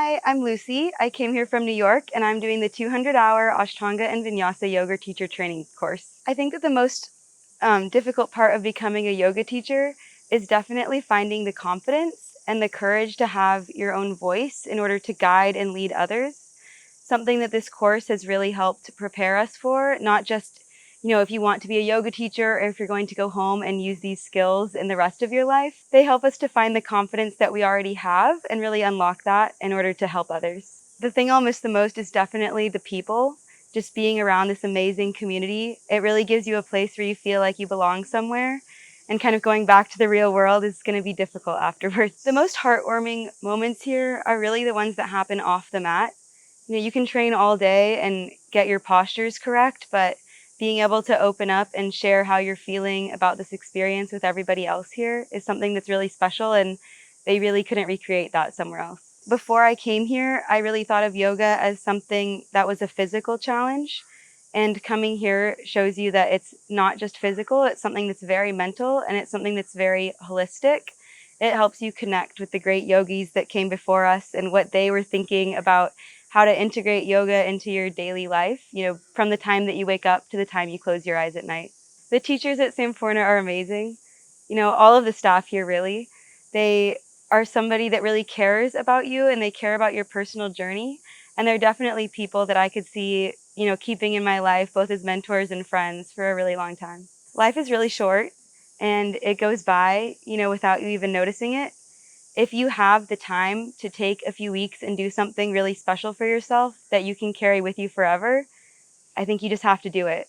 Hi, I'm Lucy. I came here from New York and I'm doing the 200-hour Ashtanga and Vinyasa yoga teacher training course. I think that the most difficult part of becoming a yoga teacher is definitely finding the confidence and the courage to have your own voice in order to guide and lead others. Something that this course has really helped prepare us for, not just if you want to be a yoga teacher or if you're going to go home and use these skills in the rest of your life. They help us to find the confidence that we already have and really unlock that in order to help others. The thing I'll miss the most is definitely the people. Just being around this amazing community, it really gives you a place where you feel like you belong somewhere. And kind of going back to the real world is going to be difficult afterwards. The most heartwarming moments here are really the ones that happen off the mat. You can train all day and get your postures correct, but being able to open up and share how you're feeling about this experience with everybody else here is something that's really special, and they really couldn't recreate that somewhere else. Before I came here, I really thought of yoga as something that was a physical challenge, and coming here shows you that it's not just physical, it's something that's very mental, and it's something that's very holistic. It helps you connect with the great yogis that came before us and what they were thinking about how to integrate yoga into your daily life, from the time that you wake up to the time you close your eyes at night. The teachers at Sampoorna are amazing. All of the staff here really. They are somebody that really cares about you and they care about your personal journey. And they're definitely people that I could see, keeping in my life, both as mentors and friends for a really long time. Life is really short and it goes by, without you even noticing it. If you have the time to take a few weeks and do something really special for yourself that you can carry with you forever, I think you just have to do it.